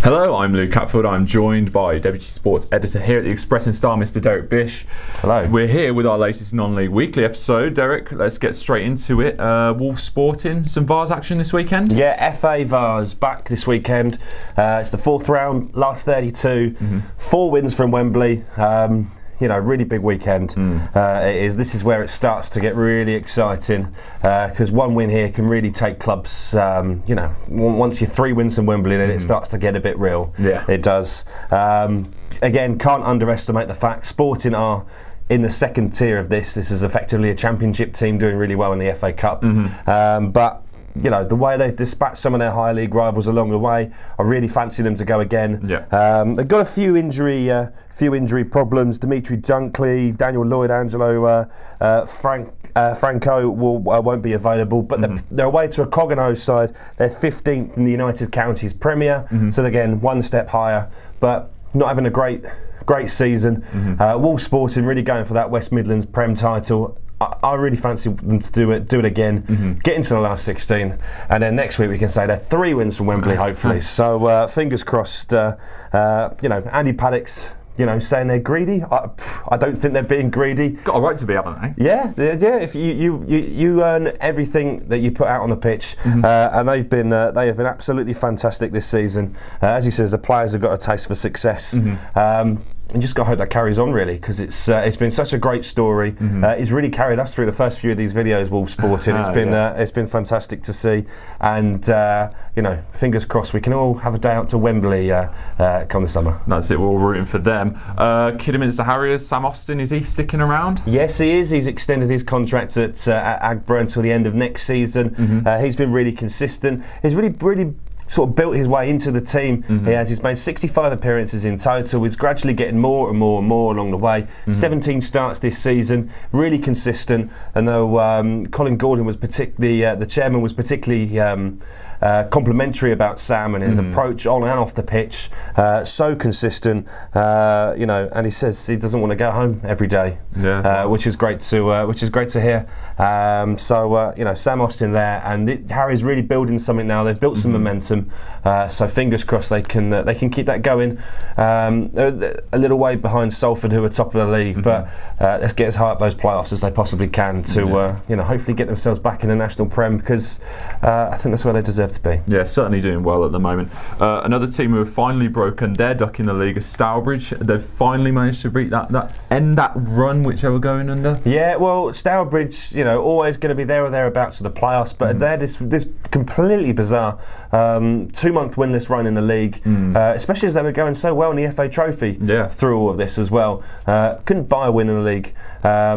Hello, I'm Luke Catfield. I'm joined by Deputy Sports Editor here at the Express and Star, Mr. Derek Bish. Hello. We're here with our latest non-league weekly episode. Derek, let's get straight into it. Wolves Sporting, some Vase action this weekend? Yeah, FA Vase back this weekend. It's the fourth round, last 32. 4 wins from Wembley. You know, really big weekend. It is. This is where it starts to get really exciting because one win here can really take clubs. You know, once you're 3 wins from Wembley, then it starts to get a bit real. Yeah, it does. Again, can't underestimate the fact Sporting are in the second tier of this. This is effectively a championship team doing really well in the FA Cup. But you know, the way they've dispatched some of their high league rivals along the way, I really fancy them to go again. Yeah. They've got a few injury problems. Dimitri Dunkley, Daniel Lloyd, Angelo, Franco won't be available, but they're away to a Cogonose side. They're 15th in the United Counties Premier, so again, 1 step higher, but not having a great season. Wolves Sporting really going for that West Midlands Prem title. I really fancy them to do it again, get into the last 16, and then next week we can say they're 3 wins from Wembley, hopefully. So fingers crossed. You know, Andy Paddock's, you know, saying they're greedy. I don't think they're being greedy. Got a right to be, haven't they? Yeah. If you earn everything that you put out on the pitch, and they have been absolutely fantastic this season. As he says, the players have got a taste for success. And just got to hope that carries on, really, because it's been such a great story. It's really carried us through the first few of these videos, Wolves Sporting. It's been fantastic to see, and you know, fingers crossed we can all have a day out to Wembley come the summer. That's it. We're all rooting for them. Kidderminster Harriers, Sam Austin, is he sticking around? Yes, he is. He's extended his contract at Agborough until the end of next season. He's been really consistent. He's really sort of built his way into the team. He's made 65 appearances in total. He's gradually getting more and more along the way. 17 starts this season, really consistent. And though Colin Gordon was the chairman was particularly complimentary about Sam and his approach on and off the pitch, so consistent, you know, and he says he doesn't want to go home every day, which is great to hear. So you know, Sam Austin there, and Harry's really building something now. They've built some momentum, so fingers crossed they can keep that going. A little way behind Salford, who are top of the league, but let's get as high up those playoffs as they possibly can to you know, hopefully get themselves back in the National Prem, because I think that's where they deserve to be. Yeah, certainly doing well at the moment. Another team who have finally broken their duck in the league is Stourbridge. They've finally managed to beat end that run which they were going under. Yeah, well, Stourbridge, you know, always going to be there or thereabouts to the playoffs, but they're this completely bizarre 2-month winless run in the league, especially as they were going so well in the FA Trophy through all of this as well. Couldn't buy a win in the league.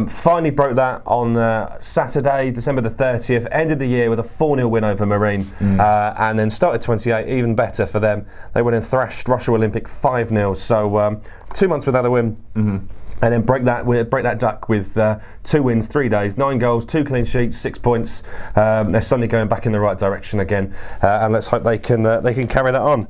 Finally broke that on Saturday, December the 30th. Ended the year with a 4-0 win over Marine. And then started 28, even better for them. They went and thrashed Russia Olympic 5-0. So 2 months without a win. And then break that duck with 2 wins, 3 days, 9 goals, 2 clean sheets, 6 points. They're suddenly going back in the right direction again, and let's hope they can carry that on.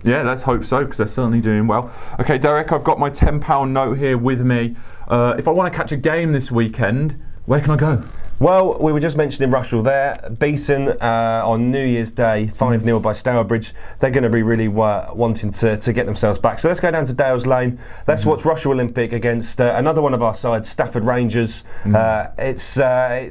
Yeah, let's hope so, because they're certainly doing well. Okay, Derek, I've got my £10 note here with me. If I want to catch a game this weekend, where can I go? Well, we were just mentioning Rushall there, beaten on New Year's Day 5-0 by Stourbridge. They're going to be really wanting to get themselves back. So let's go down to Dales Lane. Let's watch Russia Olympic against another one of our sides, Stafford Rangers. It's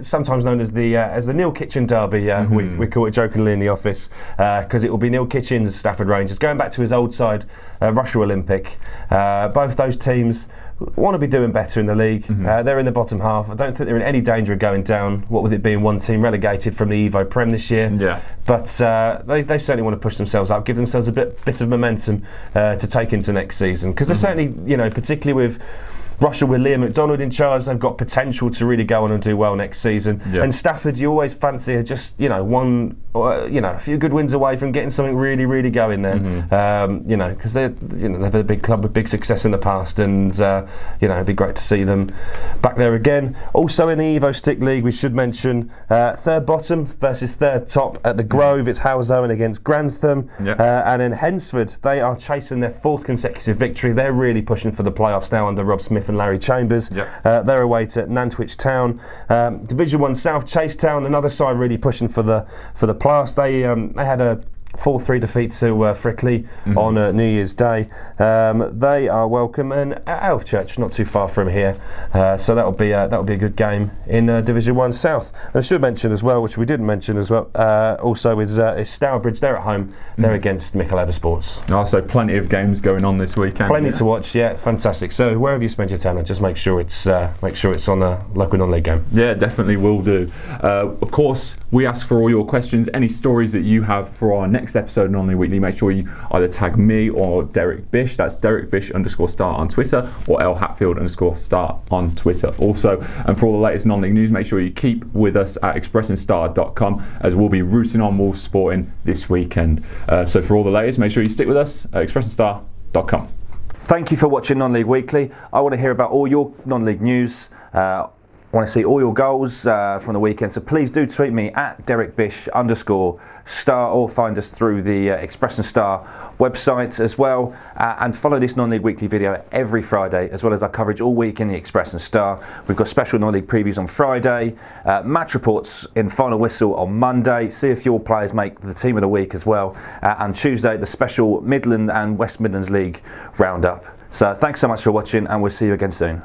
sometimes known as the Neil Kitchen derby. We call it jokingly in the office, because it will be Neil Kitchen's Stafford Rangers going back to his old side, Russia Olympic. Both those teams want to be doing better in the league. They're in the bottom half. I don't think they're in any danger of going down, what with it being one team relegated from the Evo Prem this year. But they certainly want to push themselves up, give themselves a bit of momentum to take into next season, because they're certainly, you know, particularly with Russia with Liam McDonald in charge, they've got potential to really go on and do well next season. And Stafford, you always fancy are just, you know, a few good wins away from getting something really going there. You know, because they're a big club with big success in the past, and you know, it'd be great to see them back there again. Also in the Evo Stick League, we should mention 3rd bottom versus 3rd top at the Grove. It's Halzowen against Grantham, and then Hensford. They are chasing their 4th consecutive victory. They're really pushing for the playoffs now under Rob Smith and Larry Chambers. They're away to Nantwich Town. Division 1 South, Chase Town, another side really pushing for the playoffs. They had a 4-3 defeat to Frickley on New Year's Day. They are welcome and out of church, not too far from here. So that'll be a good game in Division 1 South. And I should mention as well, which we didn't mention as well, also is Stourbridge. They're at home. They're against Mickle Sports. Oh, so plenty of games going on this weekend. Plenty to watch. Yeah, fantastic. So wherever you spend your tenner, just make sure it's on a local non-league game. Yeah, definitely will do. Of course, we ask for all your questions, any stories that you have for our next episode of Non-League Weekly. Make sure you either tag me or Derek Bish. That's Derek Bish _star on Twitter, or L Hatfield _star on Twitter also. And for all the latest non-league news, make sure you keep with us at expressandstar.com, as we'll be rooting on Wolves Sporting this weekend. So for all the latest, make sure you stick with us at expressandstar.com. Thank you for watching Non-League Weekly. I want to hear about all your non-league news. I want to see all your goals from the weekend, so please do tweet me at Derek Bish _star, or find us through the Express and Star website as well, and follow this Non-League Weekly video every Friday, as well as our coverage all week in the Express and Star. We've got special non-league previews on Friday, match reports in Final Whistle on Monday, see if your players make the team of the week as well, and Tuesday the special Midland and West Midlands League roundup. So thanks so much for watching, and we'll see you again soon.